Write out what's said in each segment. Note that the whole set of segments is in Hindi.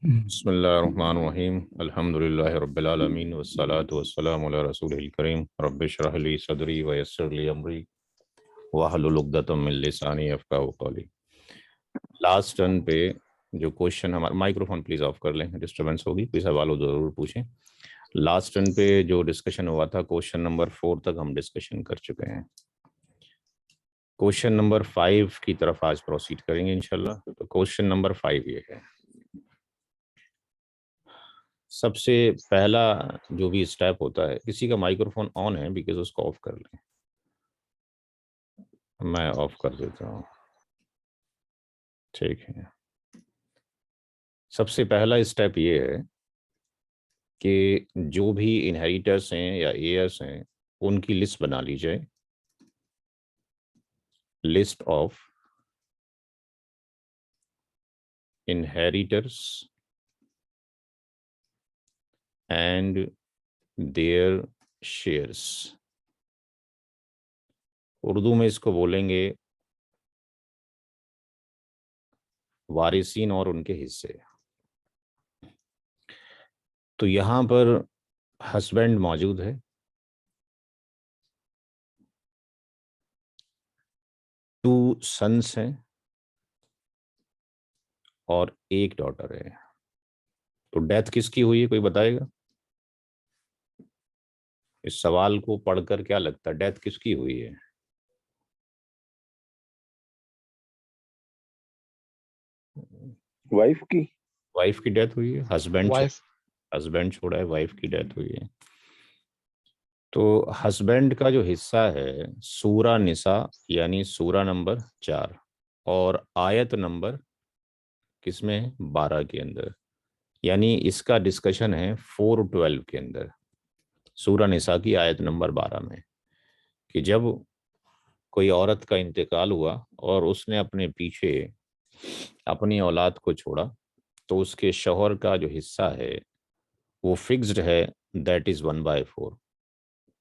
बिस्मिल्लाहिर्रहमानिर्रहीम अल्हम्दुलिल्लाहि रब्बिल आलमीन वस्सलातु वस्सलामु अला रसूलिल करीम रब्बि इश्रह ली सदरी व यस्सिर ली अमरी वहलुल उक़दतम मिन लिसानी यफ़क़हू क़ौली। लास्ट टर्न पे जो क्वेश्चन हमारा, माइक्रोफोन प्लीज ऑफ कर लें, डिस्टर्बेंस होगी, कोई सवाल हो जरूर पूछें। लास्ट टर्न पे जो डिस्कशन हुआ था, क्वेश्चन नंबर 4 तक हम डिस्कशन कर चुके हैं। क्वेश्चन नंबर 5 की तरफ आज प्रोसीड करेंगे इंशाल्लाह। तो क्वेश्चन नंबर 5 ये है, सबसे पहला जो भी स्टेप होता है, किसी का माइक्रोफोन ऑन है बिकॉज उसको ऑफ कर लें, मैं ऑफ कर देता हूँ, ठीक है। सबसे पहला स्टेप ये है कि जो भी इनहेरिटर्स हैं या एयर्स हैं उनकी लिस्ट बना ली जाए, list of inheritors and there shares. Urdu में इसको बोलेंगे वारिसीन और उनके हिस्से। तो यहाँ पर हस्बैंड मौजूद है, 2 सन्स हैं और 1 डॉटर है। तो डेथ किसकी हुई है, कोई बताएगा? इस सवाल को पढ़कर क्या लगता है, डेथ किसकी हुई है? वाइफ की। वाइफ की डेथ हुई है, हस्बैंड वाइफ छोड़ा है, वाइफ की डेथ हुई है। तो हस्बैंड का जो हिस्सा है सूरा निसा यानी सूरा नंबर 4 और आयत नंबर किसमें है, 12 के अंदर। यानी इसका डिस्कशन है 4:12 के अंदर, सूरा निसा की आयत नंबर 12 में, कि जब कोई औरत का इंतकाल हुआ और उसने अपने पीछे अपनी औलाद को छोड़ा, तो उसके शौहर का जो हिस्सा है वो फिक्स्ड है, दैट इज 1/4।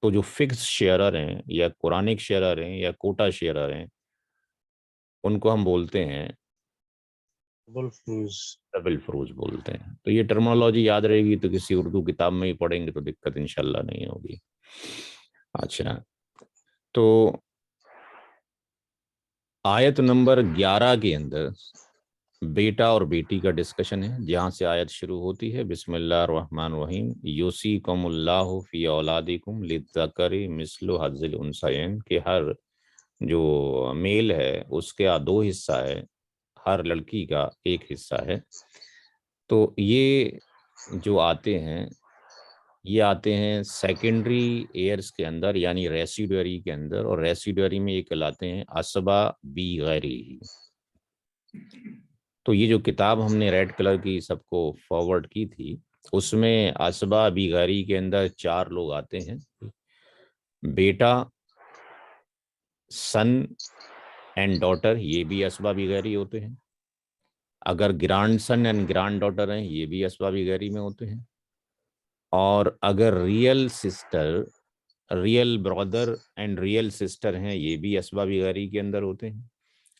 तो जो फिक्स शेयरर हैं या कुरानिक शेयरर हैं या कोटा शेयरर हैं, उनको हम बोलते हैं डबल फरूज बोलते हैं। तो ये टर्मिनोलॉजी याद रहेगी तो किसी उर्दू किताब में ही पढ़ेंगे तो दिक्कत इंशाल्लाह नहीं होगी। अच्छा, तो आयत नंबर 11 के अंदर बेटा और बेटी का डिस्कशन है, जहाँ से आयत शुरू होती है, बिस्मिल्लाहिर्रहमानिर्रहीम यूसीकुमुल्लाहु फी औलादिकुम लिज़्ज़करि मिस्लु हज़्ज़िल उन्सयैन, कि हर जो मेल है उसके 2 हिस्सा है, हर लड़की का 1 हिस्सा है। तो ये जो आते हैं, ये आते हैं सेकेंडरी एयर्स के अंदर यानी रेसिडुअरी के अंदर, और रेसिडुअरी में ये कहलाते हैं असबा बी गैरी। तो ये जो किताब हमने रेड कलर की सबको फॉरवर्ड की थी, उसमें असबा बी गैरी के अंदर 4 लोग आते हैं, बेटा, सन एंड डॉटर, ये भी असबा बी गैरी होते हैं। अगर grandson and granddaughter हैं, ये भी असबा बी गैरी में होते हैं। और अगर real sister, real brother and real sister हैं, ये भी असबाब गैरी के अंदर होते हैं।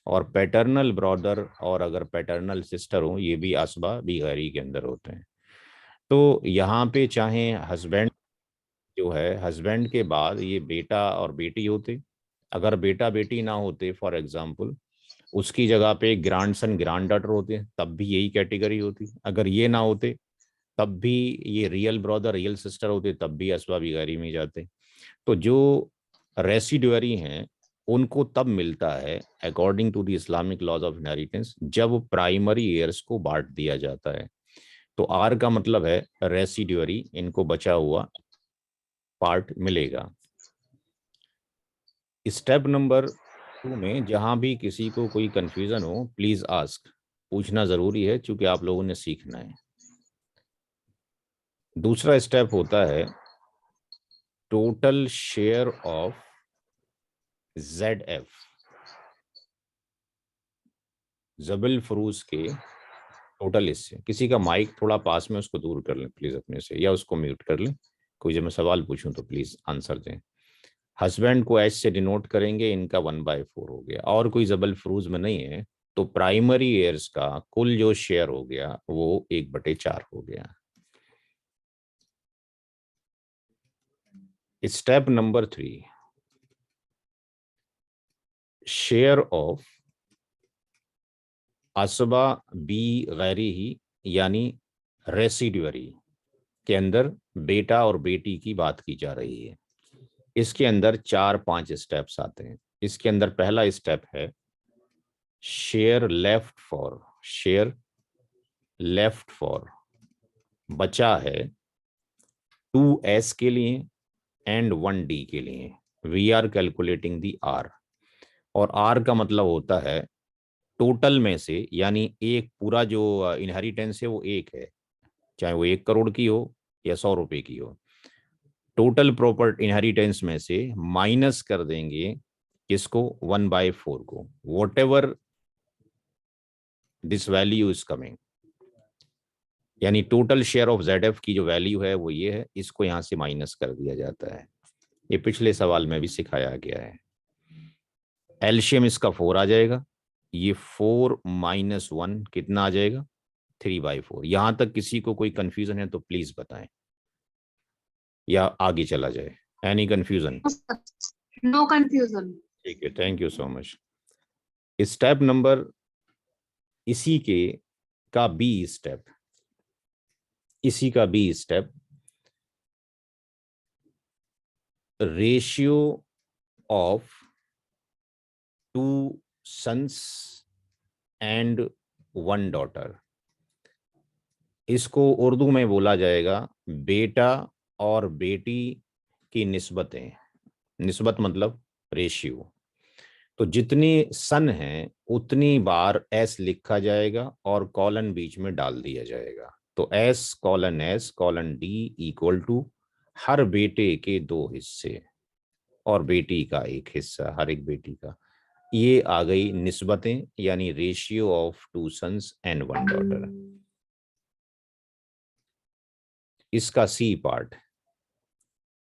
और पैटर्नल ब्रदर और अगर पैटर्नल सिस्टर हो, ये भी असबाब गैरी के अंदर होते हैं। तो यहाँ पे चाहे हस्बैंड जो है, हस्बैंड के बाद ये बेटा और बेटी होते, अगर बेटा बेटी ना होते, फॉर एग्जाम्पल उसकी जगह पे ग्रांड सन ग्रांड डॉटर होते, तब भी यही कैटेगरी होती। अगर ये ना होते तब भी ये रियल ब्रदर रियल सिस्टर होते, तब भी असबाब गैरी में जाते। तो जो रेसिडुअरी हैं उनको तब मिलता है according to the Islamic laws of inheritance, जब प्राइमरी एयर्स को बांट दिया जाता है। तो आर का मतलब है रेसिडुअरी, इनको बचा हुआ पार्ट मिलेगा। स्टेप नंबर 2 में जहां भी किसी को कोई कंफ्यूजन हो, प्लीज आस्क, पूछना जरूरी है क्योंकि आप लोगों ने सीखना है। दूसरा स्टेप होता है टोटल शेयर ऑफ ZF, जबल फरूज के टोटल हिस्से। किसी का माइक थोड़ा पास में, उसको दूर कर लें प्लीज अपने से, या उसको म्यूट कर लें। कोई जब मैं सवाल पूछूं तो प्लीज आंसर दें। हस्बैंड को एच से डिनोट करेंगे, इनका 1/4 हो गया, और कोई जबल फरूज में नहीं है तो प्राइमरी एयर्स का कुल जो शेयर हो गया वो 1/4 हो गया। स्टेप नंबर 3, शेयर ऑफ असबा बी गैरी ही यानी रेसिड्यूअरी के अंदर बेटा और बेटी की बात की जा रही है। इसके अंदर 4-5 स्टेप्स आते हैं। इसके अंदर पहला स्टेप है share left for. Share left for बचा है 2s के लिए एंड 1d के लिए। We are calculating the R, और आर का मतलब होता है टोटल में से, यानी एक पूरा जो इनहेरिटेंस है वो एक है, चाहे वो 1 करोड़ की हो या 100 रुपए की हो। टोटल प्रॉपर्टी इनहेरिटेंस में से माइनस कर देंगे किसको, 1/4 को। What ever this value is coming, यानी टोटल शेयर ऑफ ZF की जो वैल्यू है वो ये है, इसको यहां से माइनस कर दिया जाता है। ये पिछले सवाल में भी सिखाया गया है। एलसीएम इसका 4 आ जाएगा। ये 4 - 1 कितना आ जाएगा, 3/4। यहां तक किसी को कोई कंफ्यूजन है तो प्लीज बताएं, या आगे चला जाए। Any confusion? No confusion. ठीक है, thank you so much. Step number इसी के का बी स्टेप, इसी का B step, ratio of 2 sons and 1 daughter. इसको उर्दू में बोला जाएगा बेटा और बेटी की निस्बतें। निस्बत मतलब रेशियो। तो जितनी सन है उतनी बार एस लिखा जाएगा और कॉलन बीच में डाल दिया जाएगा। तो S:S:D इक्वल टू हर बेटे के 2 हिस्से और बेटी का 1 हिस्सा, हर एक बेटी का। ये आ गई निस्बतें, यानी ratio of 2 sons and 1 daughter. इसका C part,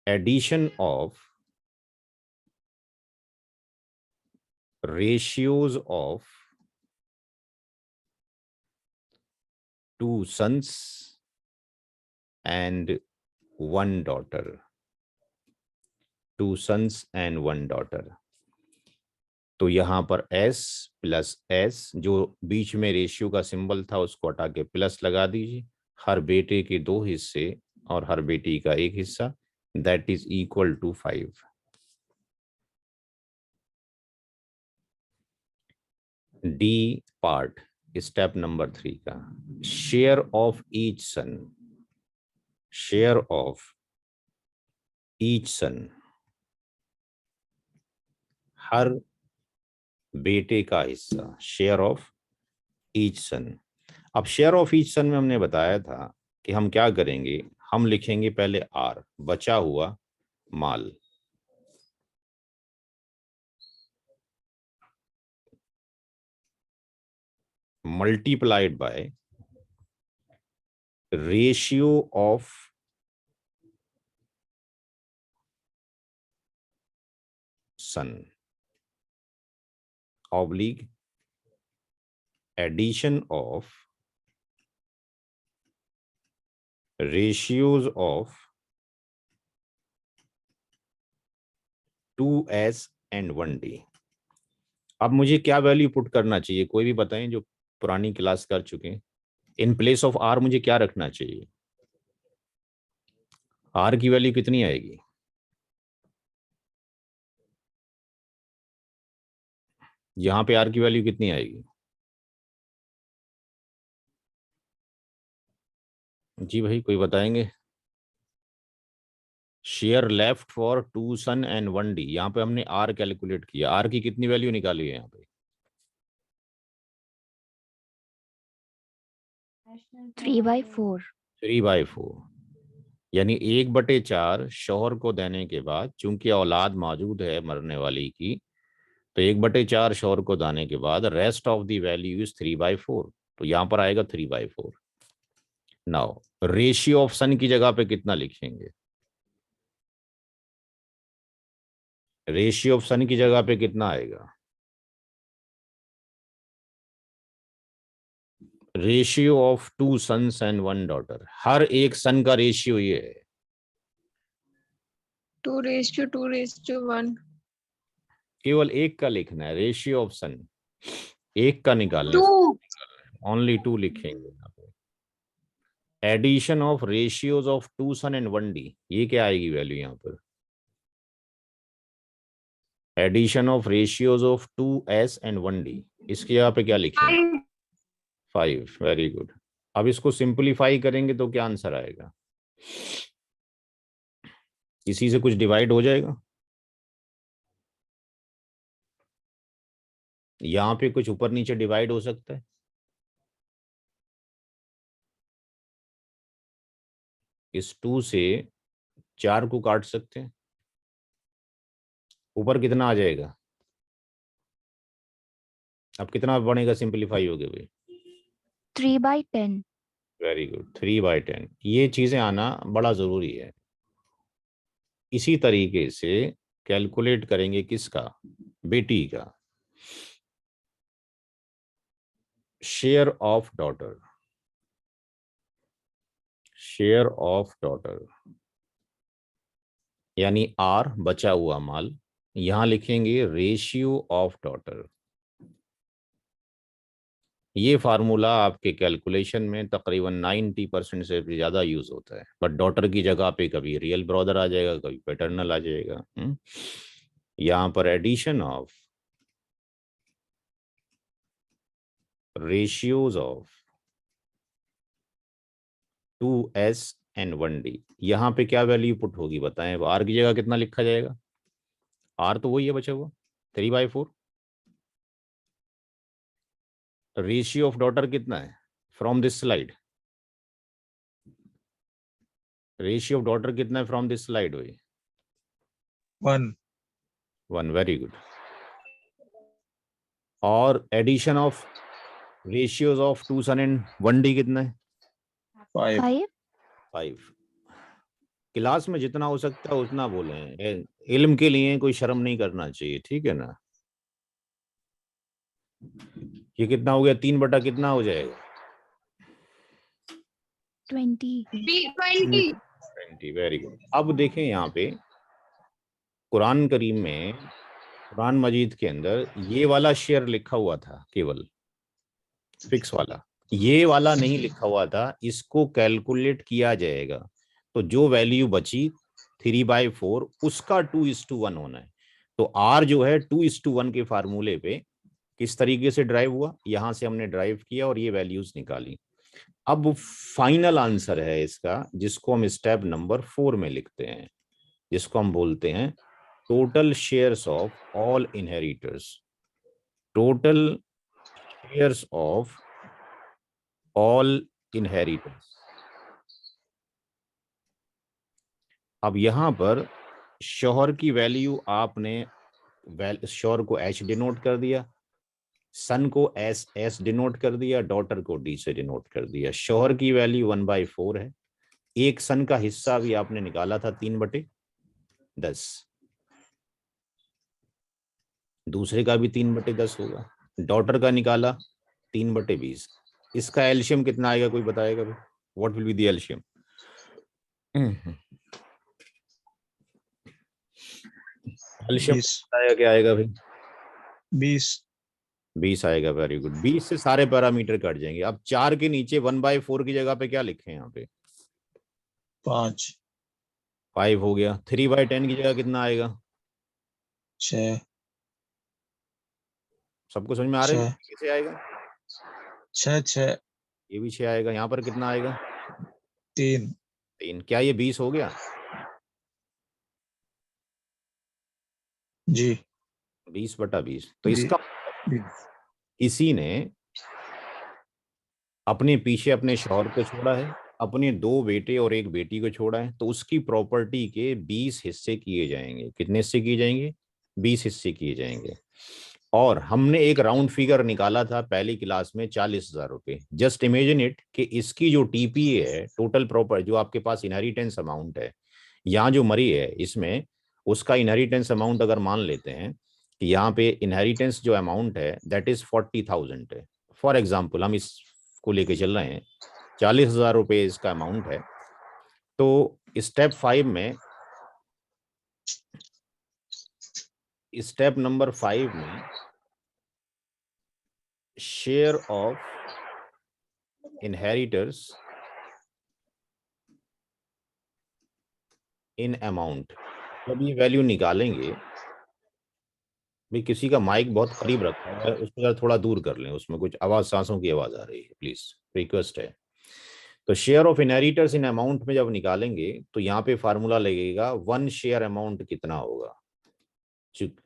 addition of ratios of 2 sons and 1 daughter, 2 sons and 1 daughter। तो यहां पर s प्लस s, जो बीच में रेशियो का सिंबल था उसको हटा के प्लस लगा दीजिए। हर बेटे के 2 हिस्से और हर बेटी का 1 हिस्सा, that is equal to 5। D part, step number 3 का, share of each son. Share of each son, हर बेटे का हिस्सा, शेयर ऑफ ईच सन। अब शेयर ऑफ ईच सन में हमने बताया था कि हम क्या करेंगे, हम लिखेंगे पहले आर, बचा हुआ माल, multiplied by ratio of son oblique addition of ratios of 2s and 1d। अब मुझे क्या वैल्यू पुट करना चाहिए, कोई भी बताएं जो पुरानी क्लास कर चुके हैं। इन प्लेस ऑफ आर मुझे क्या रखना चाहिए, आर की वैल्यू कितनी आएगी? यहां पे आर की वैल्यू कितनी आएगी? जी भाई, कोई बताएंगे? Share left for 2 son and 1d, यहाँ पे हमने आर कैलकुलेट किया, आर की कितनी वैल्यू निकाली है यहाँ पे? 3/4। 3/4, यानी 1/4 शौहर को देने के बाद, चूंकि औलाद मौजूद है मरने वाली की, तो 1/4 शौहर को देने के बाद rest of the value is 3/4। तो यहाँ पर आएगा 3/4। नाउ रेशियो ऑफ सन की जगह पे कितना लिखेंगे, रेशियो ऑफ सन की जगह पे कितना आएगा? Ratio of 2 sons and 1 daughter, हर एक सन का रेशियो ये है 2:1. केवल एक का लिखना है, रेशियो ऑफ सन एक का निकालना है, 2. ओनली 2 लिखेंगे यहाँ पे। Addition of ratios of 2 son and 1 D, ये क्या आएगी वैल्यू यहाँ पर? Addition of ratios of 2s and 1 D, इसके यहाँ पे क्या लिखेंगे? 5. Very good. अब इसको सिंपलीफाई करेंगे तो क्या आंसर आएगा? इसी से कुछ डिवाइड हो जाएगा, यहाँ पे कुछ ऊपर नीचे डिवाइड हो सकता है। इस 2 से 4 को काट सकते हैं, ऊपर कितना आ जाएगा? अब कितना बनेगा सिंपलीफाई हो गया भाई? 3/10. Very good, 3/10। ये चीजें आना बड़ा जरूरी है। इसी तरीके से कैलकुलेट करेंगे किसका? बेटी का। Share of daughter, share of daughter यानी आर, बचा हुआ माल। यहां लिखेंगे रेशियो ऑफ डॉटर। ये फार्मूला आपके कैलकुलेशन में तकरीबन 90% से भी ज़्यादा यूज होता है, बट डॉटर की जगह पे कभी रियल ब्रदर आ जाएगा, कभी पैटर्नल आ जाएगा। यहाँ पर addition of ratios of 2s and 1d, यहाँ पे क्या वैल्यू पुट होगी बताएं? आर की जगह कितना लिखा जाएगा? आर तो वही है बचा हुआ 3/4। रेशियो ऑफ डॉटर कितना है from this slide? Ratio of daughter कितना है फ्रॉम दिस स्लाइड? वही 1. Very good. और addition of ratios of 2 son and 1d कितना है? 5. क्लास में जितना हो सकता है उतना बोलें, इल्म के लिए कोई शर्म नहीं करना चाहिए, ठीक है ना? ये कितना हो गया? 3 बटा कितना हो जाएगा? 20. 20। Very good. अब देखें यहाँ पे कुरान करीम में, कुरान मजीद के अंदर ये वाला शेयर लिखा हुआ था, केवल फिक्स वाला, ये वाला नहीं लिखा हुआ था। इसको कैलकुलेट किया जाएगा तो जो वैल्यू बची 3/4 उसका 2:1 होना है। तो आर जो है 2:1 के फार्मूले पे किस तरीके से ड्राइव हुआ, यहां से हमने ड्राइव किया और ये वैल्यूज निकाली। अब फाइनल आंसर है इसका, जिसको हम स्टेप नंबर 4 में लिखते हैं, जिसको हम बोलते हैं total shares of all inheritors. Total shares of all inheritors. अब यहां पर शोहर की वैल्यू आपने शोहर को एच डिनोट कर दिया, सन को एस डिनोट कर दिया, डॉटर को डी से डिनोट कर दिया। शोहर की वैल्यू 1/4 है। एक सन का हिस्सा भी आपने निकाला था 3/10, दूसरे का भी 3/10 होगा, डॉटर का निकाला 3/20। इसका एलशियम कितना आएगा, कोई बताएगा भाई? What will be the LCM? LCM बताया क्या आएगा भाई? 20 आएगा। Very good. 20 से सारे पैरामीटर कट जाएंगे। अब 4 के नीचे 1/4 की जगह पे क्या लिखे यहाँ पे? 5 हो गया। 3/10 की जगह कितना आएगा? 6। सबको समझ में आ रहा है कैसे आएगा? 6। ये भी 6 आएगा। यहाँ पर कितना आएगा? 3। क्या ये 20 हो गया? जी 20/20। तो इसका किसी ने अपने पीछे अपने शौहर को छोड़ा है, अपने 2 बेटे और 1 बेटी को छोड़ा है, तो उसकी प्रॉपर्टी के 20 हिस्से किए जाएंगे। कितने हिस्से किए जाएंगे? 20 हिस्से किए जाएंगे। और हमने एक राउंड फिगर निकाला था पहली क्लास में 40,000 रुपये। जस्ट इमेजिन इट कि इसकी जो टीपीए है, टोटल प्रॉपर्टी, जो आपके पास इनहेरिटेंस अमाउंट है, यहाँ जो मरी है इसमें उसका इनहेरिटेंस अमाउंट अगर मान लेते हैं कि यहाँ पे इनहेरिटेंस जो अमाउंट है दैट इज 40,000 है। फॉर एग्जाम्पल हम इस को लेके चल रहे हैं, 40,000 रुपये इसका अमाउंट है। तो स्टेप 5 में, स्टेप नंबर 5 में share of inheritors in amount, जब ये वैल्यू निकालेंगे, भी किसी का माइक बहुत करीब रखा है, उसको जरा थोड़ा दूर कर लें, उसमें कुछ आवाज, सांसों की आवाज आ रही है, प्लीज रिक्वेस्ट है। तो share of inheritors in amount में जब निकालेंगे तो यहाँ पे फार्मूला लगेगा 1 शेयर अमाउंट कितना होगा,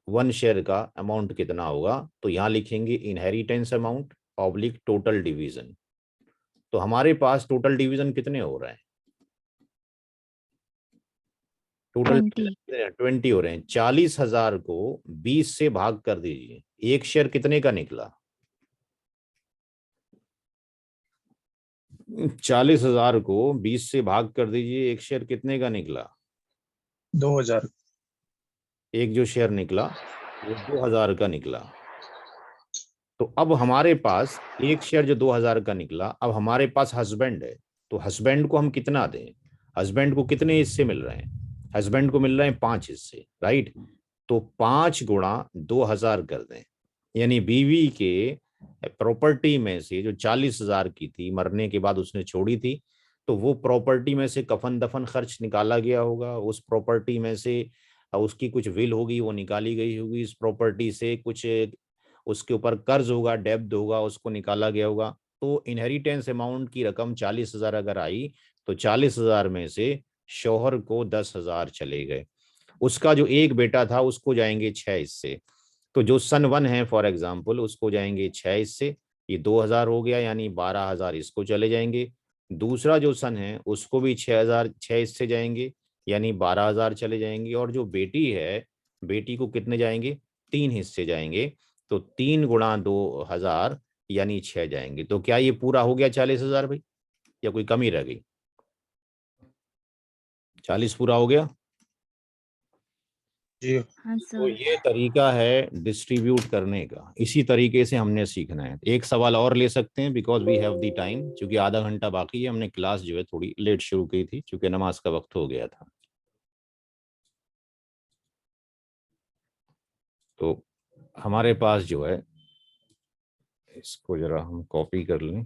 1 शेयर का अमाउंट कितना होगा, तो यहाँ लिखेंगे inheritance amount oblique total division. तो हमारे पास टोटल डिवीजन कितने हो रहे हैं, टोटल 20 हो रहे हैं। 40,000 को 20 से भाग कर दीजिए, एक शेयर कितने का निकला, 40,000 को 20 से भाग कर दीजिए, एक शेयर कितने का निकला, 2,000। एक जो शेयर निकला वो 2,000 का निकला। तो अब हमारे पास एक शेयर जो 2,000 का निकला, अब हमारे पास हस्बैंड है, तो हस्बैंड को हम कितना दें, हस्बैंड को कितने हिस्से मिल रहे हैं, हस्बैंड को मिल रहे हैं 5 हिस्से, राइट। तो 5 गुणा 2,000 कर दें, यानी बीवी के प्रॉपर्टी में से जो 40,000 की थी, मरने के बाद उसने छोड़ी थी, तो वो प्रॉपर्टी में से कफन दफन खर्च निकाला गया होगा, उस प्रॉपर्टी में से उसकी कुछ विल होगी वो निकाली गई होगी, इस प्रॉपर्टी से कुछ उसके ऊपर कर्ज होगा, डेब्ट होगा, उसको निकाला गया होगा। तो इनहेरिटेंस अमाउंट की रकम 40,000 अगर आई, तो 40,000 में से शौहर को 10,000 चले गए, उसका जो एक बेटा था उसको जाएंगे 6 हिस्से, तो जो सन 1 है फॉर एग्जाम्पल उसको जाएंगे 6 हिस्से, ये 2,000 हो गया, यानी 12,000 इसको चले जाएंगे। दूसरा जो सन है उसको भी 6,000 6 हिस्से जाएंगे, यानी 12,000 चले जाएंगे। और जो बेटी है, बेटी को कितने जाएंगे, 3 हिस्से जाएंगे, तो 3 गुणा 2,000 यानी 6 जाएंगे। तो क्या ये पूरा हो गया 40,000 भाई, या कोई कमी रह गई, 40 पूरा हो गया। जी तो ये तरीका है डिस्ट्रीब्यूट करने का, इसी तरीके से हमने सीखना है। एक सवाल और ले सकते हैं because we have the time, क्योंकि आधा घंटा बाकी है, हमने क्लास जो है थोड़ी लेट शुरू की थी क्योंकि नमाज का वक्त हो गया था। तो हमारे पास जो है, इसको जरा हम कॉपी कर लें,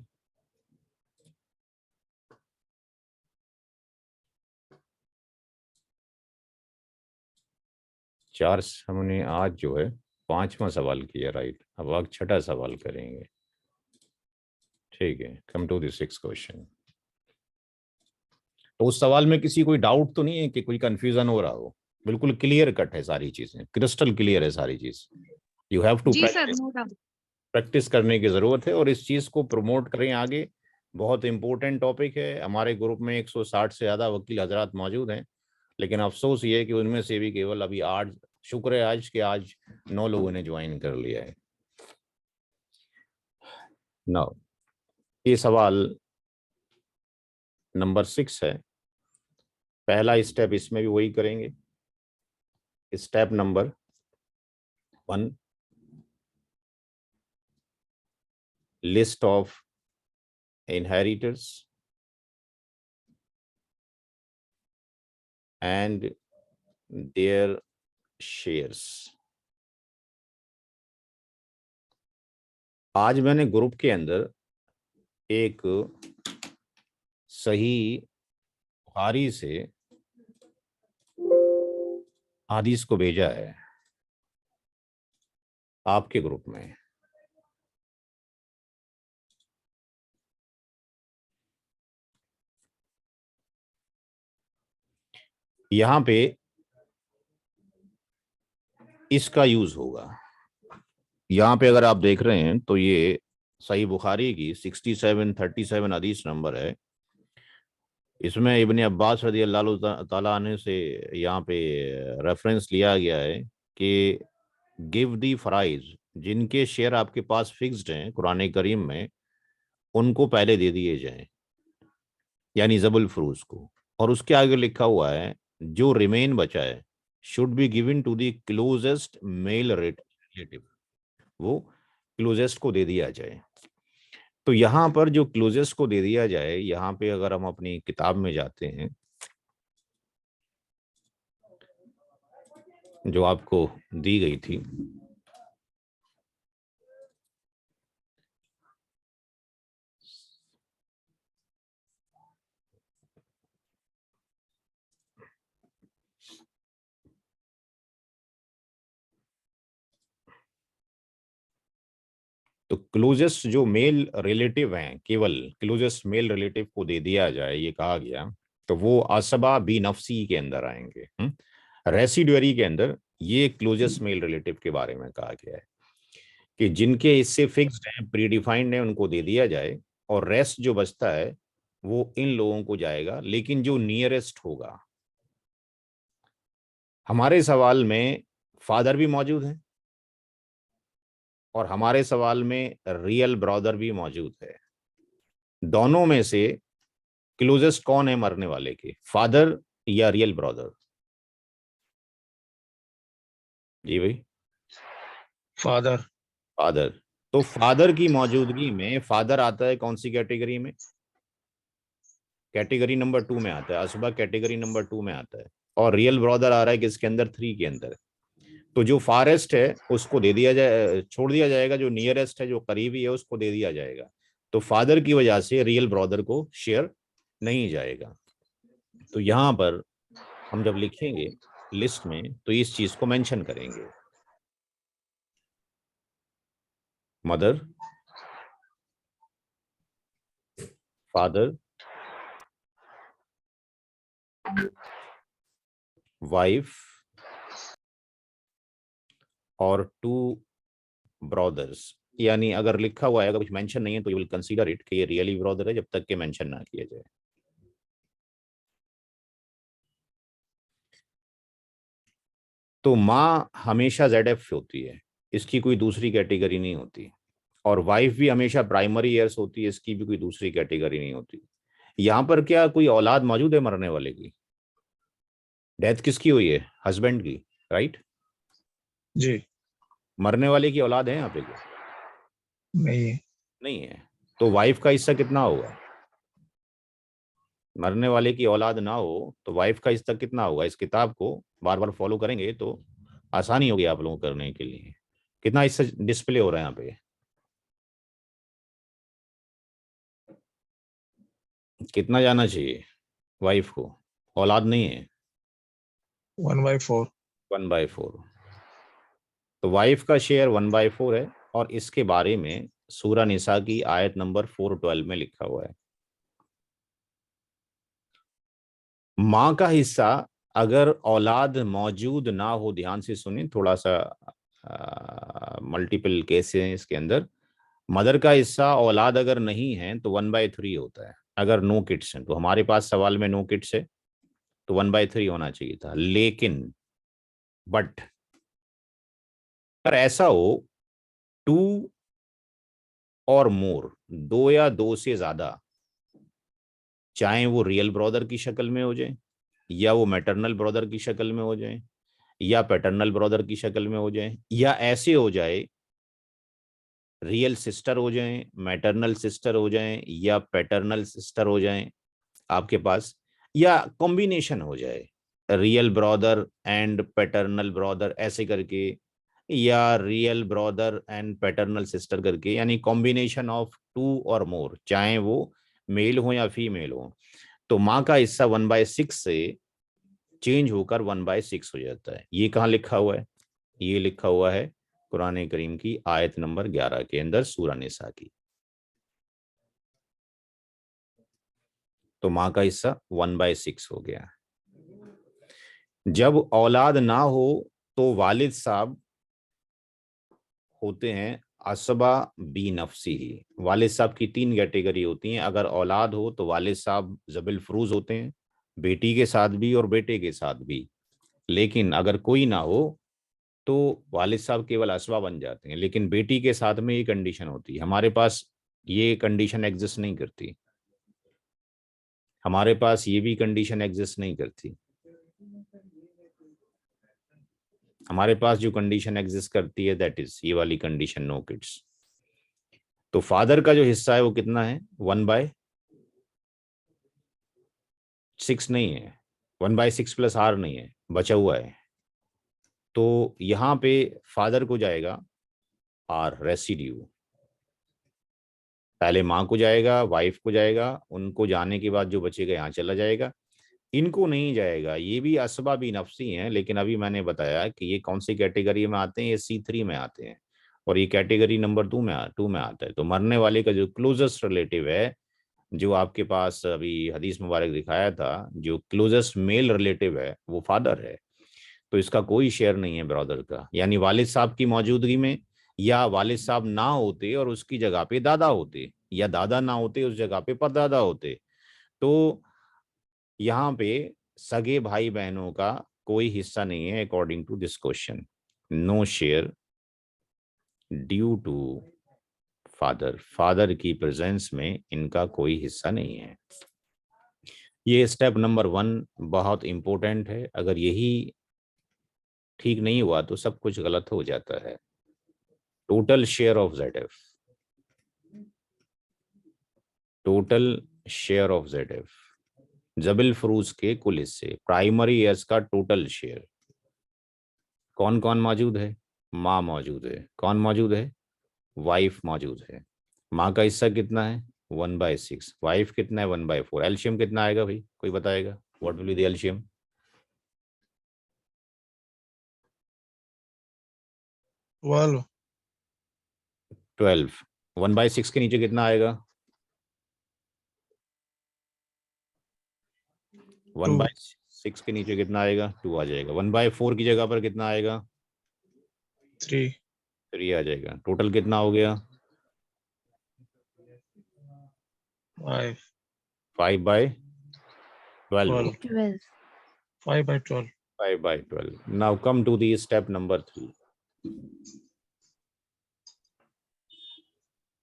चार हमने आज जो है 5वां सवाल किया, राइट। अब आगे 6ठा सवाल करेंगे, ठीक है। Come to the 6th question. तो उस सवाल में किसी कोई डाउट तो नहीं है कि कोई कंफ्यूजन हो रहा हो, बिल्कुल क्लियर कट है सारी चीजें, क्रिस्टल क्लियर है सारी चीज। यू हैव टू प्रैक्टिस करने की जरूरत है और इस चीज को प्रमोट करें आगे। बहुत इंपॉर्टेंट टॉपिक है। हमारे ग्रुप में 160 से ज्यादा वकील हजरात मौजूद हैं, लेकिन अफसोस ये है कि उनमें से भी केवल अभी 8, शुक्र है आज के आज 9 लोगों ने ज्वाइन कर लिया है। नाउ ये सवाल नंबर 6 है। पहला स्टेप इसमें भी वही करेंगे। Step number 1, list of inheritors and their shares। आज मैंने ग्रुप के अंदर एक सही बुखारी से हदीस को भेजा है आपके ग्रुप में। यहां पे इसका यूज होगा। यहां पे अगर आप देख रहे हैं तो ये सही बुखारी की 6737 हदीस नंबर है। इसमें इब्ने अब्बास रदी अल्लाह ताला अन्हु से यहाँ पे रेफरेंस लिया गया है कि गिव दी फराइज, जिनके शेयर आपके पास फिक्स्ड हैं कुरान करीम में, उनको पहले दे दिए जाएं, यानी जबुल फरूज को। और उसके आगे लिखा हुआ है जो रिमेन बचा है should be given to the closest male relative, वो क्लोजेस्ट को दे दिया जाए। तो यहाँ पर जो क्लोजेस्ट को दे दिया जाए, यहाँ पे अगर हम अपनी किताब में जाते हैं जो आपको दी गई थी, तो क्लोजेस्ट जो मेल रिलेटिव हैं, केवल क्लोजेस्ट मेल रिलेटिव को दे दिया जाए, ये कहा गया, तो वो असबा बी नफसी के अंदर आएंगे। रेसिडुअरी के अंदर ये क्लोजेस्ट मेल रिलेटिव के बारे में कहा गया है कि जिनके हिस्से फिक्स्ड हैं, प्रीडिफाइंड है, उनको दे दिया जाए, और रेस्ट जो बचता है वो इन लोगों को जाएगा, लेकिन जो नियरेस्ट होगा। हमारे सवाल में फादर भी मौजूद है और हमारे सवाल में रियल ब्रदर भी मौजूद है। दोनों में से क्लोजेस्ट कौन है मरने वाले के, फादर या रियल ब्रदर? जी भाई, फादर। फादर। तो फादर की मौजूदगी में फादर आता है कौन सी कैटेगरी में? कैटेगरी नंबर 2 में आता है, असबा कैटेगरी नंबर 2 में आता है, और रियल ब्रदर आ रहा है किसके अंदर? 3 के अंदर। तो जो फारेस्ट है उसको दे दिया जाए, छोड़ दिया जाएगा, जो नियरेस्ट है, जो करीबी है, उसको दे दिया जाएगा। तो फादर की वजह से रियल ब्रदर को शेयर नहीं जाएगा। तो यहां पर हम जब लिखेंगे लिस्ट में तो इस चीज को मेंशन करेंगे, मदर, फादर, वाइफ और 2 ब्रदर्स। यानी अगर लिखा हुआ है, अगर कुछ मेंशन नहीं है, तो यू विल कंसीडर इट कि ये रियली ब्रदर है, जब तक के मेंशन ना किया जाए। तो माँ हमेशा ZF होती है, इसकी कोई दूसरी कैटेगरी नहीं होती, और वाइफ भी हमेशा प्राइमरी ईयर्स होती है, इसकी भी कोई दूसरी कैटेगरी नहीं होती। यहाँ पर क्या कोई औलाद मौजूद है मरने वाले की? डेथ किसकी हुई है? हस्बैंड की, राइट? जी। मरने वाले की औलाद है यहाँ पे क्या? नहीं है। नहीं है। तो वाइफ का हिस्सा कितना होगा? मरने वाले की औलाद ना हो तो वाइफ का हिस्सा कितना होगा? इस किताब को बार बार फॉलो करेंगे तो आसानी होगी आप लोगों को करने के लिए। कितना हिस्सा डिस्प्ले हो रहा है यहाँ पे? कितना जाना चाहिए वाइफ को? औलाद नहीं है। 1/4। 1/4। तो वाइफ का शेयर 1/4 है, और इसके बारे में सूरा निसा की आयत नंबर 412 में लिखा हुआ है। माँ का हिस्सा अगर औलाद मौजूद ना हो, ध्यान से सुनिए, थोड़ा सा मल्टीपल केसेस हैं इसके अंदर। मदर का हिस्सा औलाद अगर नहीं है तो 1/3 होता है। अगर नो किड्स हैं, तो हमारे पास सवाल में नो किड्स है तो 1/3 होना चाहिए था। लेकिन बट अगर ऐसा हो 2 और मोर, 2 या 2 से ज्यादा, चाहे वो रियल ब्रदर की शक्ल में हो जाए, या वो मैटरनल ब्रदर की शक्ल में हो जाए, या पैटर्नल ब्रदर की शक्ल में हो जाए, या ऐसे हो जाए रियल सिस्टर हो जाए, मैटरनल सिस्टर हो जाए, या पैटर्नल सिस्टर हो जाए आपके पास, या कॉम्बिनेशन हो जाए real brother and paternal brother ऐसे करके, या real brother and paternal sister करके, यानी कॉम्बिनेशन ऑफ 2 और मोर, चाहे वो मेल हो या फीमेल हो, तो माँ का हिस्सा 1/6 से चेंज होकर 1/6 हो जाता है। ये कहाँ लिखा हुआ है? ये लिखा हुआ है कुरान करीम की आयत नंबर 11 के अंदर, सूरा निसा की। तो माँ का हिस्सा 1/6 हो गया। जब औलाद ना हो तो वालिद साहब होते हैं असबा बी नफसी ही। वालिद साहब की 3 कैटेगरी होती हैं। अगर औलाद हो तो वालिद साहब जबिल फरूज होते हैं, बेटी के साथ भी और बेटे के साथ भी। लेकिन अगर कोई ना हो तो वालिद साहब केवल असबा बन जाते हैं। लेकिन बेटी के साथ में ये कंडीशन होती है। हमारे पास ये कंडीशन एग्जिस्ट नहीं करती। हमारे पास ये भी कंडीशन एग्जिस्ट नहीं करती। हमारे पास जो कंडीशन एग्जिस्ट करती है दैट इज ये वाली कंडीशन, नो किड्स। तो फादर का जो हिस्सा है वो कितना है, 1/6 नहीं है, 1/6 प्लस आर नहीं है, बचा हुआ है। तो यहाँ पे फादर को जाएगा आर रेसिड्यू, पहले माँ को जाएगा, वाइफ को जाएगा, उनको जाने के बाद जो बचेगा यहाँ चला जाएगा, इनको नहीं जाएगा। ये भी असबाबी नफसी हैं, लेकिन अभी मैंने बताया कि ये कौन सी कैटेगरी में आते हैं, ये C3 में आते हैं, और ये कैटेगरी नंबर 2 में आता है। तो मरने वाले का जो क्लोजेस्ट रिलेटिव है, जो आपके पास अभी हदीस मुबारक दिखाया था, जो क्लोजेस्ट मेल रिलेटिव है वो फादर है। तो इसका कोई शेयर नहीं है ब्रदर का, यानी वालिद साहब की मौजूदगी में, या वालिद साहब ना होते और उसकी जगह पे दादा होते, या दादा ना होते उस जगह पे परदादा होते, तो यहाँ पे सगे भाई बहनों का कोई हिस्सा नहीं है according to this question. No share due to father, father की प्रेजेंस में इनका कोई हिस्सा नहीं है। ये स्टेप नंबर 1 बहुत इंपॉर्टेंट है, अगर यही ठीक नहीं हुआ तो सब कुछ गलत हो जाता है। Total share of ZF, total share of ZF, जबिल Farooz के कुल हिस्से, प्राइमरी एस का टोटल शेयर, कौन कौन मौजूद है, माँ मौजूद है, कौन मौजूद है, वाइफ मौजूद है। माँ का हिस्सा कितना है, 1/6, वाइफ कितना है, 1/4। एलशियम कितना आएगा भाई, कोई बताएगा, व्हाट विल बी द एलशियम? 12. 12। 1/6 के नीचे कितना आएगा, 1/6 के नीचे कितना आएगा, 2 आ जाएगा। 1/4 की जगह पर कितना आएगा, 3. 3 आ जाएगा। टोटल कितना हो गया, 5. 5/12। 12. 5/12. 5/12। Now come to the step number 3,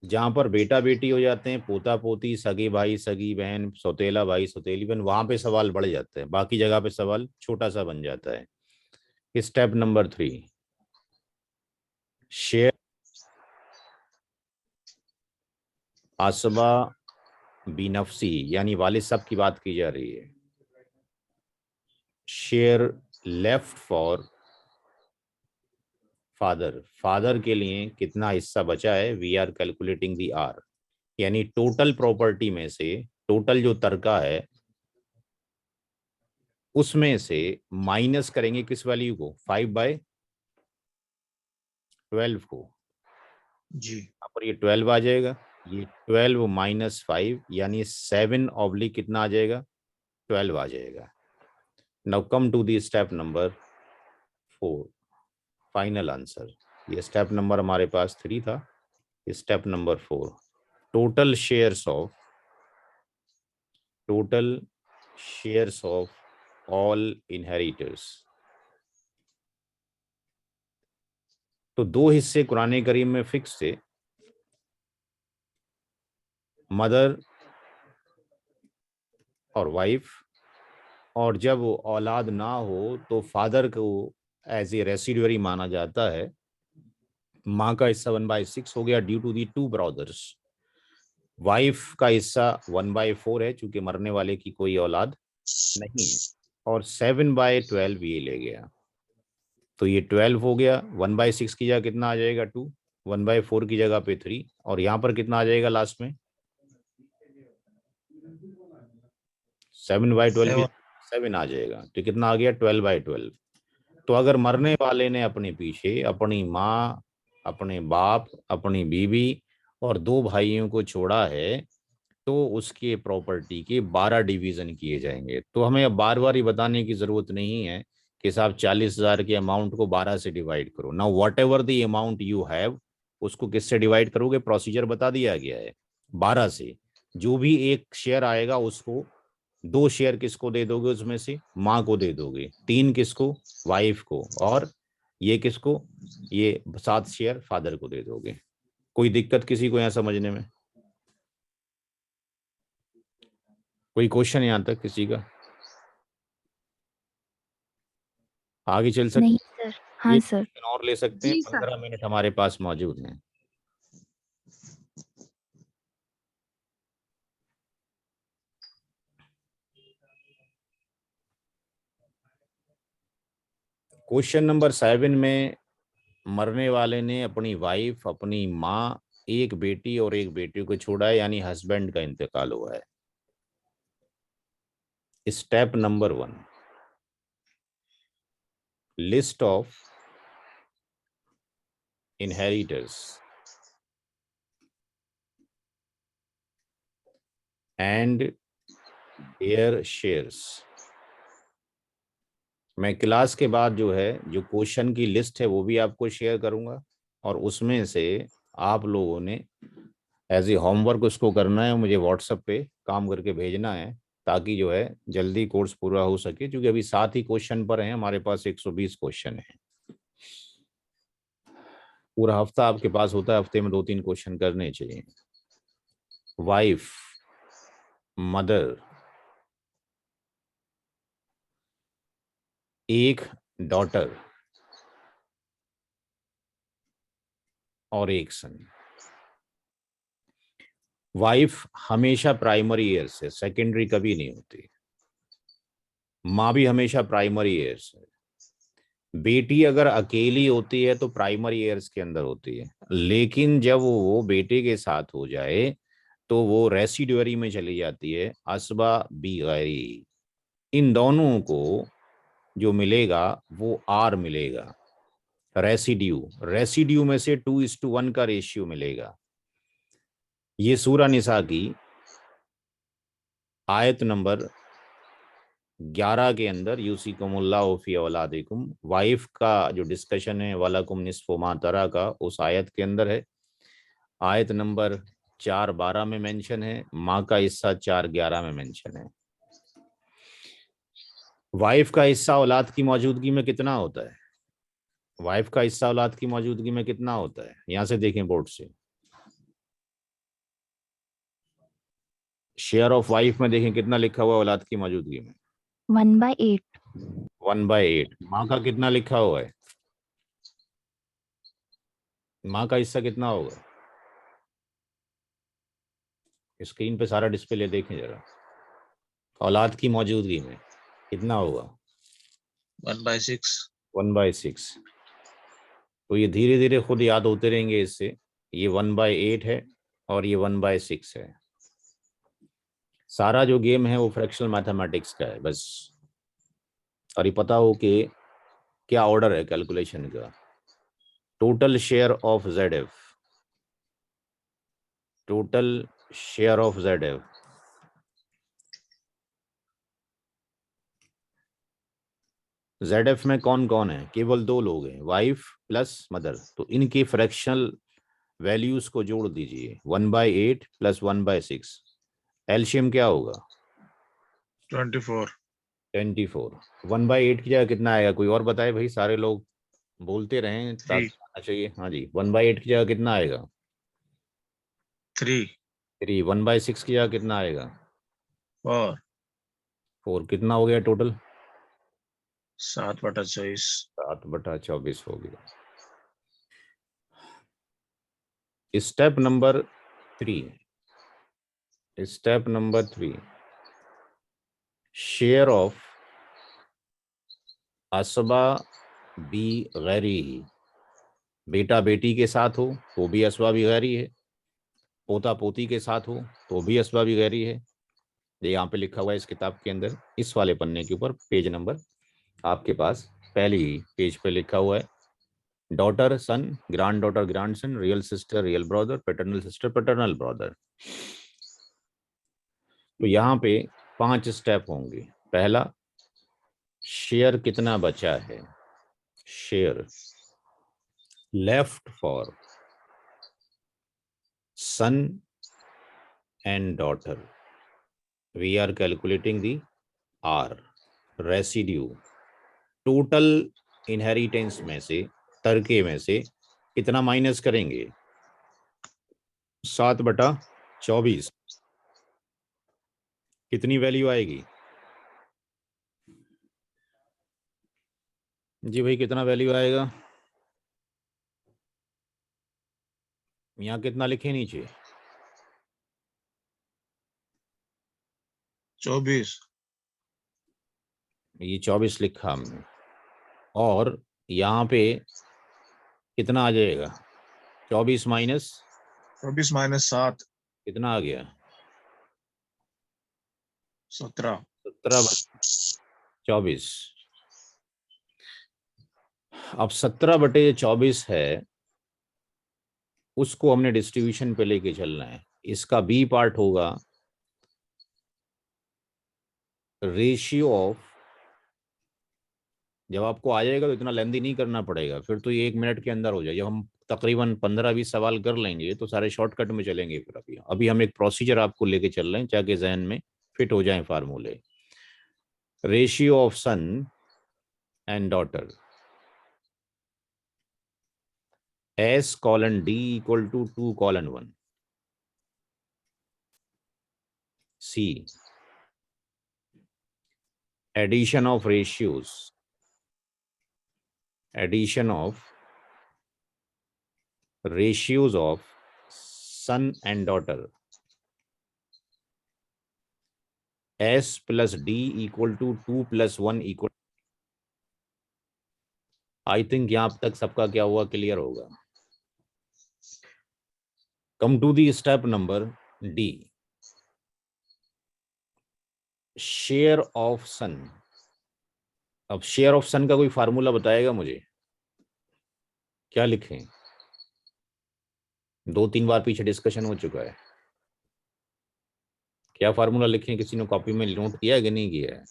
जहां पर बेटा बेटी हो जाते हैं, पोता पोती, सगे भाई सगी बहन, सौतेला भाई सौतेली बहन, वहां पे सवाल बढ़ जाते हैं, बाकी जगह पे सवाल छोटा सा बन जाता है। स्टेप नंबर 3, शेयर आसबा बिनफसी, यानी वालिद साहब की बात की जा रही है। Share left for father, father के लिए कितना हिस्सा बचा है, we are calculating the R, यानी टोटल प्रॉपर्टी में से, टोटल जो तरका है उसमें से माइनस करेंगे किस वैल्यू को, 5/12 को। जी. यहाँ पर ये 12 आ जाएगा, ये 12 माइनस 5 यानी 7 कितना आ जाएगा, 12 आ जाएगा। Now come to the step number 4, final answer. ये स्टेप नंबर हमारे पास 3 था, step number 4, total shares of all inheritors. तो 2 हिस्से कुरान करीम में फिक्स थे, मदर और वाइफ, और जब औलाद ना हो तो फादर को एज ए रेसिडुअरी माना जाता है। माँ का हिस्सा 1/6 हो गया due to the 2 brothers, wife का हिस्सा 1/4 है चूंकि मरने वाले की कोई औलाद नहीं है, और 7/12 ये ले गया, तो ये 12 हो गया। 1/6 की जगह कितना आ जाएगा, 2, 1/4 की जगह पे 3, और यहाँ पर कितना आ जाएगा लास्ट में, 7/12 की 7 आ जाएगा, तो कितना आ गया, 12/12। तो अगर मरने वाले ने अपने पीछे अपनी माँ, अपने बाप, अपनी बीवी और 2 भाइयों को छोड़ा है, तो उसके प्रॉपर्टी के 12 डिवीजन किए जाएंगे। तो हमें अब बार बार ही बताने की जरूरत नहीं है कि साहब 40,000 के अमाउंट को 12 से डिवाइड करो। Now what ever the amount you have, उसको किससे डिवाइड करोगे, प्रोसीजर बता दिया गया है, 12 से। जो भी एक शेयर आएगा उसको 2 शेयर किसको दे दोगे, उसमें से माँ को दे दोगे, 3 किसको, वाइफ को, और ये किसको, ये 7 शेयर फादर को दे दोगे। कोई दिक्कत किसी को यहाँ समझने में, कोई क्वेश्चन यहाँ तक किसी का? आगे चल सकते, नहीं सर। हाँ एक सर। क्वेश्चन और ले सकते हैं, जी सर। 15 मिनट हमारे पास मौजूद हैं। क्वेश्चन नंबर 7 में मरने वाले ने अपनी वाइफ, अपनी माँ, एक बेटी और एक बेटी को छोड़ा है, यानी हस्बैंड का इंतकाल हुआ है। Step number 1, list of inheritors and there shares. मैं क्लास के बाद जो है जो क्वेश्चन की लिस्ट है वो भी आपको शेयर करूंगा, और उसमें से आप लोगों ने एज ए होमवर्क उसको करना है, मुझे व्हाट्सएप पे काम करके भेजना है, ताकि जो है जल्दी कोर्स पूरा हो सके, क्योंकि अभी 7 ही क्वेश्चन पर हैं, हमारे पास 120 क्वेश्चन है। पूरा हफ्ता आपके पास होता है, हफ्ते में 2-3 क्वेश्चन करने चाहिए। वाइफ, मदर, एक डॉटर और एक सन। वाइफ हमेशा प्राइमरी एयर से, सेकेंडरी कभी नहीं होती। माँ भी हमेशा प्राइमरी एयर से। बेटी अगर अकेली होती है तो प्राइमरी एयर्स के अंदर होती है, लेकिन जब वो बेटे के साथ हो जाए तो वो रेसिड्यूअरी में चली जाती है, असबा बी गैरी। इन दोनों को जो मिलेगा वो आर मिलेगा, रेसिड्यू में से 2:1 का रेशियो मिलेगा। ये सूरा निसा की आयत नंबर 11 के अंदर यूसिकुमुल्लाहु फी औलादिकुम, वाइफ का जो डिस्कशन है वलकुम निस्फु मा तरा का, उस आयत के अंदर है। आयत नंबर 4:12 में मेंशन है, माँ का हिस्सा 4:11 में मेंशन है। वाइफ का हिस्सा औलाद की मौजूदगी में कितना होता है? वाइफ का हिस्सा औलाद की मौजूदगी में कितना होता है? यहां से देखें बोर्ड से, शेयर ऑफ वाइफ में देखें कितना लिखा हुआ है औलाद की मौजूदगी में? 1/8। 1/8। माँ का कितना लिखा हुआ है? माँ का हिस्सा कितना होगा? स्क्रीन पे सारा डिस्प्ले देखें जरा, औलाद की मौजूदगी में कितना होगा? 1/6। 1/6। तो ये धीरे धीरे खुद याद होते रहेंगे इससे। ये 1/8 है और ये 1/6 है। सारा जो गेम है वो फ्रैक्शनल मैथमेटिक्स का है बस। और ये पता हो कि क्या ऑर्डर है कैलकुलेशन का। Total share of ZF, total share of ZF, ZF में कौन कौन है? केवल 2 लोग हैं, वाइफ प्लस मदर। तो इनके फ्रैक्शनल वैल्यूज को जोड़ दीजिए, 1/8 प्लस 1/6, एलसीएम क्या होगा? 24। 24। 1/8 की जगह कितना आएगा? कोई और बताए भाई, सारे लोग बोलते रहें 3। ताकि आना चाहिए। हाँ जी, 1/8 की जगह कितना आएगा? 3। 3। 1/6 की जगह कितना आएगा? 4। 4। कितना हो गया टोटल? 7/24। 7/24 हो गया। Step number 3, step number 3, share of असबा बी गैरी। बेटा बेटी के साथ हो तो भी असबा बी गैरी है, पोता पोती के साथ हो तो भी असबा बी गैरी है। ये यहाँ पे लिखा हुआ है इस किताब के अंदर, इस वाले पन्ने के ऊपर, पेज नंबर आपके पास पहले ही पेज पे लिखा हुआ है। Daughter son, granddaughter grandson, real sister real brother, paternal sister paternal brother. तो यहाँ पे 5 स्टेप होंगे। पहला, शेयर कितना बचा है? Share left for son and daughter, we are calculating the R. Residue, total inheritance में से, तरके में से कितना माइनस करेंगे? 7/24। कितनी वैल्यू आएगी जी भाई? कितना वैल्यू आएगा? यहाँ कितना लिखे नीचे? 24। ये 24 लिखा हमने। और यहाँ पे कितना आ जाएगा? 24 माइनस 24 माइनस 7 कितना आ गया? 17। 17/24। अब 17/24 है, उसको हमने डिस्ट्रीब्यूशन पे लेके चलना है। इसका बी पार्ट होगा रेशियो ऑफ, जब आपको आ जाएगा तो इतना लेंदी नहीं करना पड़ेगा, फिर तो ये 1 मिनट के अंदर हो जाए। जब हम तकरीबन 15-20 सवाल कर लेंगे तो सारे शॉर्टकट में चलेंगे। फिर अभी अभी हम एक प्रोसीजर आपको लेके चल रहे हैं ताकि जहन में फिट हो जाए फार्मूले। Ratio of son and daughter S:D = 2:1। C, addition of ratios, addition of ratios of son and daughter, S plus D = 2 + 1 = I think यहाँ तक सबका क्या हुआ क्लियर होगा। Come to the step number D, share of son. अब शेयर ऑफ सन का कोई फार्मूला बताएगा मुझे? क्या लिखें? 2-3 बार पीछे डिस्कशन हो चुका है। क्या फार्मूला लिखें? किसी ने कॉपी में नोट किया है कि नहीं किया है?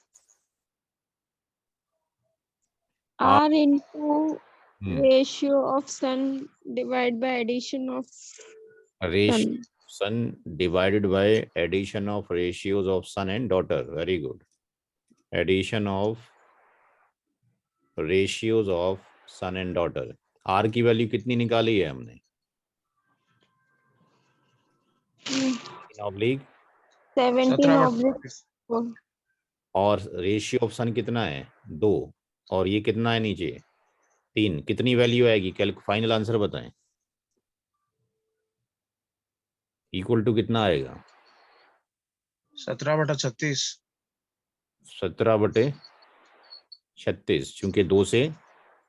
R into ratio of sun divided by addition of Ratio sun. son divided by addition of ratios of son and daughter. Very good. Addition of ratios of son and daughter. R की वैल्यू कितनी निकाली है हमने? 3/17 17/4. और रेशियो ऑफ सन कितना है? 2। और ये कितना है नीचे? 3। कितनी वैल्यू आएगी? फाइनल आंसर बताएं। इक्वल टू कितना आएगा? 17/36। 17/36, चूंकि 2 से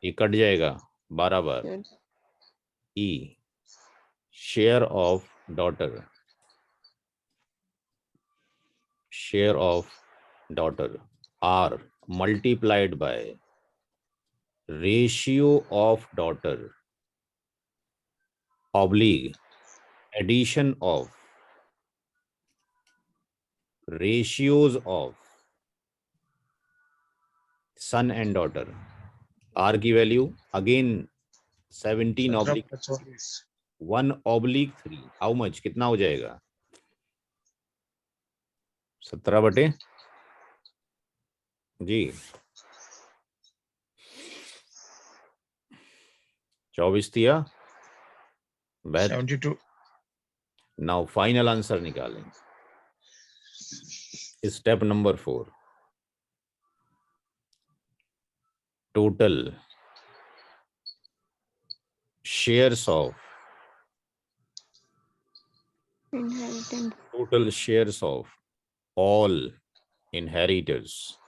ये कट जाएगा 12 बार। E, share of daughter, share of daughter R multiplied by ratio of daughter oblique addition of ratios of son and daughter. R की वैल्यू अगेन 17/1/3। How much? कितना हो जाएगा? 17 जी 24 दिया। 72। नाउ फाइनल आंसर निकालें। Step number 4, total shares of Inheritance. total shares of all inheritors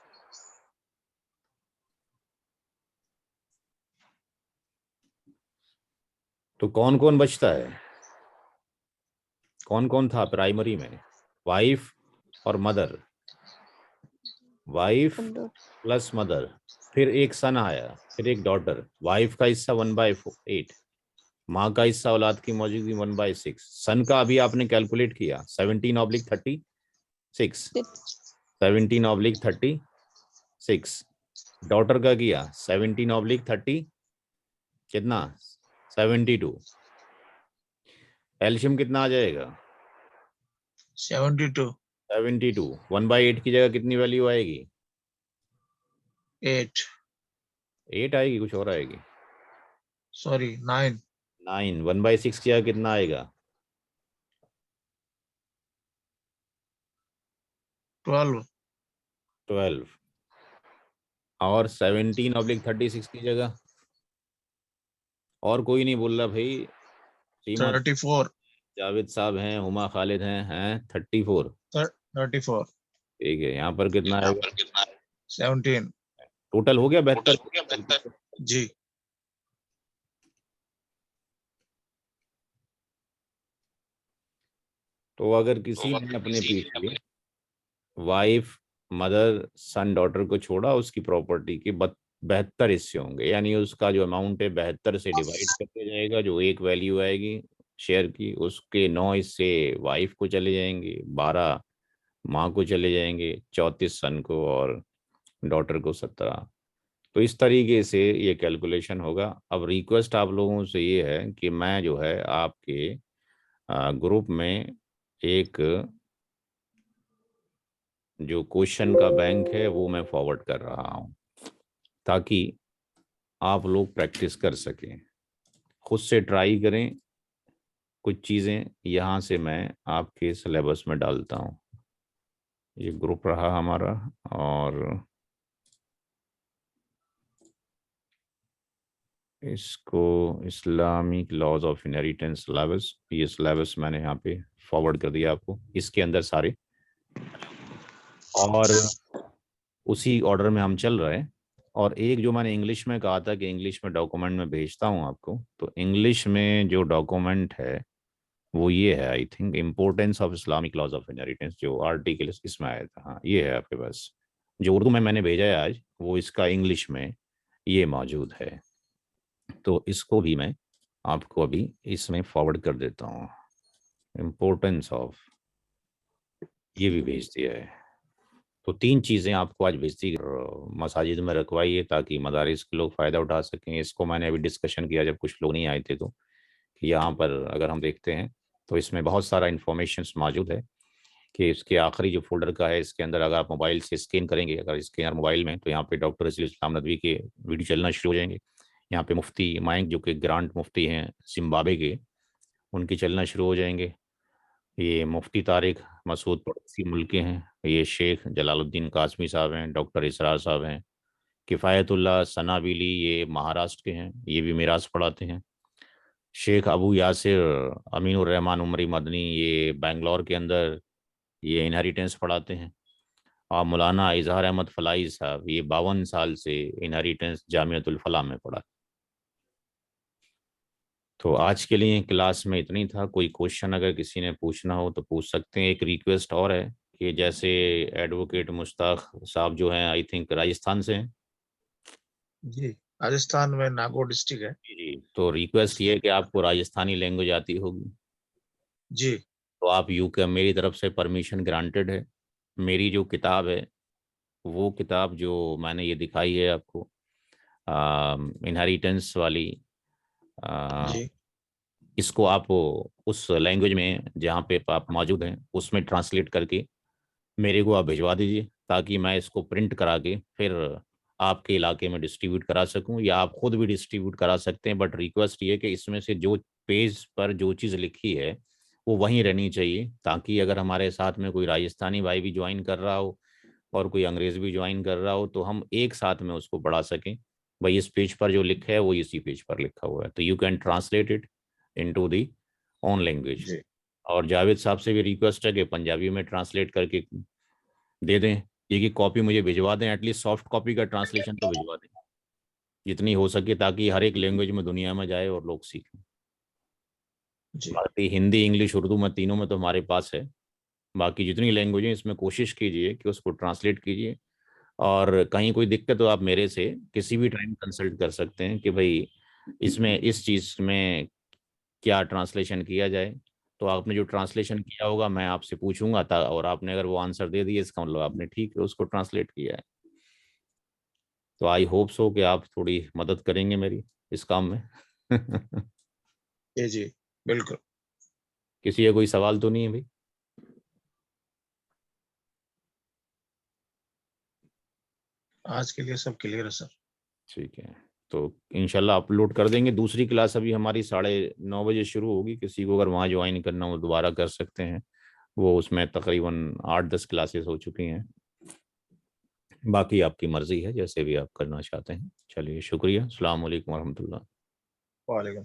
तो कौन कौन बचता है? कौन कौन था प्राइमरी में? वाइफ और मदर, वाइफ प्लस मदर, फिर एक सन आया, फिर एक डॉटर। वाइफ का हिस्सा 1/8, माँ का हिस्सा औलाद की मौजूदगी 1/6। सन का अभी आपने कैलकुलेट किया 17/36, 17/36। डॉटर का किया 17/30 कितना? 72। एल्शियम कितना आ जाएगा? 72। 72। 1/8 की जगह कितनी वैल्यू आएगी? 8 8 आएगी, कुछ और आएगी? सॉरी 9। 9। 1/6 की जगह कितना आएगा? 12। 12। और 17/36 की जगह और कोई नहीं बोल रहा भाई। सीमा 34। जावेद साहब हैं, हुमा खालिद हैं 34। 34। ठीक है, यहाँ पर कितना आएगा? 17। टोटल हो गया 72? जी। तो अगर किसी ने अपने पीछे वाइफ, मदर, सन, डॉटर को छोड़ा, उसकी प्रॉपर्टी के 72 हिस्से होंगे, यानी उसका जो अमाउंट है 72 से डिवाइड करके जाएगा, जो एक वैल्यू आएगी शेयर की, उसके 9 हिस्से वाइफ को चले जाएंगे, 12 माँ को चले जाएंगे, 34 सन को, और डॉटर को 17। तो इस तरीके से ये कैलकुलेशन होगा। अब रिक्वेस्ट आप लोगों से ये है कि मैं जो है आपके ग्रुप में एक जो क्वेश्चन का बैंक है वो मैं फॉरवर्ड कर रहा हूँ, ताकि आप लोग प्रैक्टिस कर सकें, खुद से ट्राई करें। कुछ चीज़ें यहाँ से मैं आपके सिलेबस में डालता हूँ। ये ग्रुप रहा हमारा, और इसको Islamic laws of inheritance syllabus, ये सिलेबस मैंने यहाँ पे फॉरवर्ड कर दिया आपको, इसके अंदर सारे, और उसी ऑर्डर में हम चल रहे हैं। और एक जो मैंने इंग्लिश में कहा था कि इंग्लिश में डॉक्यूमेंट में भेजता हूँ आपको, तो इंग्लिश में जो डॉक्यूमेंट है वो ये है, I think, importance of Islamic laws of inheritance, जो आर्टिकल इसमें आया था। हाँ, ये है आपके पास। जो उर्दू में मैंने भेजा है आज, वो इसका इंग्लिश में ये मौजूद है। तो इसको भी मैं आपको अभी इसमें फॉरवर्ड कर देता हूँ। इम्पोर्टेंस ऑफ, ये भी भेज दिया है। तो 3 चीज़ें आपको आज भेज दी, मसाजिद में रखवाइए ताकि मदारिस के लोग फ़ायदा उठा सकें। इसको मैंने अभी डिस्कशन किया जब कुछ लोग नहीं आए थे, तो कि यहाँ पर अगर हम देखते हैं तो इसमें बहुत सारा इन्फॉर्मेशन मौजूद है, कि इसके आखिरी जो फोल्डर का है, इसके अंदर अगर आप मोबाइल से स्कैन करेंगे, अगर स्कैनर मोबाइल में, तो यहाँ पे डॉक्टर रज़ील इस्लाम नदवी के वीडियो चलना शुरू हो जाएंगे। यहाँ पे मुफ्ती माइक, जो कि ग्रांट मुफ्ती हैं जिम्बाब्वे के, उनके चलना शुरू हो जाएंगे। ये मुफ्ती तारिक मसूद पड़ोसी मुल्क के हैं, ये शेख जलालुद्दीन कासमी साहब हैं, डॉक्टर इसरार साहब हैं, किफ़ायतुल्लाह सनाबिली ये महाराष्ट्र के हैं, ये भी मिराज पढ़ाते हैं। शेख अबू यासिर अमीनुर रहमान उमरी मदनी, ये बेंगलोर के अंदर ये इनहेरिटेंस पढ़ाते हैं। और मौलाना इजहार अहमद फलाई साहब, ये 52 साल से इनहेरिटेंस जामियतुल फलाह में पढ़ा। तो आज के लिए क्लास में इतनी था। कोई क्वेश्चन अगर किसी ने पूछना हो तो पूछ सकते हैं। एक रिक्वेस्ट और है कि जैसे एडवोकेट मुश्ताक साहब जो हैं, आई थिंक राजस्थान से हैं। जी, राजस्थान में नागौर डिस्ट्रिक्ट है। जी, तो रिक्वेस्ट ये है कि आपको राजस्थानी लैंग्वेज आती होगी, जी। तो आप यूके, मेरी तरफ से परमिशन ग्रांटेड है। मेरी जो किताब है, वो किताब जो मैंने ये दिखाई है आपको, इनहेरिटेंस वाली, आ, जी। इसको आप उस लैंग्वेज में जहाँ पे आप मौजूद हैं उसमें ट्रांसलेट करके मेरे को आप भिजवा दीजिए, ताकि मैं इसको प्रिंट करा के फिर आपके इलाके में डिस्ट्रीब्यूट करा सकूं, या आप खुद भी डिस्ट्रीब्यूट करा सकते हैं। बट रिक्वेस्ट ये कि इसमें से जो पेज पर जो चीज़ लिखी है वो वहीं रहनी चाहिए, ताकि अगर हमारे साथ में कोई राजस्थानी भाई भी ज्वाइन कर रहा हो और कोई अंग्रेज भी ज्वाइन कर रहा हो, तो हम एक साथ में उसको पढ़ा सकें। भाई, इस पेज पर जो लिखा है वो इसी पेज पर लिखा हुआ है, तो you can translate it into the own language. जी। और जावेद साहब से भी रिक्वेस्ट है कि पंजाबी में ट्रांसलेट करके दे दें। ये की कॉपी मुझे भिजवा दें, एटलीस्ट सॉफ्ट कॉपी का ट्रांसलेशन तो भिजवा दें जितनी हो सके, ताकि हर एक लैंग्वेज में दुनिया में जाए और लोग सीखें। जी। बाकी हिंदी, इंग्लिश, उर्दू में, तीनों में तो हमारे पास है। बाकी जितनी लैंग्वेज है इसमें कोशिश कीजिए कि उसको ट्रांसलेट कीजिए। और कहीं कोई दिक्कत हो आप मेरे से किसी भी टाइम कंसल्ट कर सकते हैं कि भाई इसमें इस चीज़ में क्या ट्रांसलेशन किया जाए। तो आपने जो ट्रांसलेशन किया होगा मैं आपसे पूछूंगा, और आपने अगर वो आंसर दे दिए, इसका मतलब आपने ठीक है उसको ट्रांसलेट किया है। तो आई होप सो कि आप थोड़ी मदद करेंगे मेरी इस काम में। जी, बिल्कुल। किसी का कोई सवाल तो नहीं है भाई? आज के लिए सब क्लियर है सर। ठीक है, तो इंशाल्लाह अपलोड कर देंगे। दूसरी क्लास अभी हमारी 9:30 शुरू होगी, किसी को अगर वहाँ ज्वाइन करना हो दोबारा कर सकते हैं। वो उसमें तकरीबन 8-10 क्लासेस हो चुकी हैं। बाकी आपकी मर्जी है, जैसे भी आप करना चाहते हैं। चलिए, शुक्रिया। अस्सलाम वालेकुम रहमतुल्लाह। वालेकुम।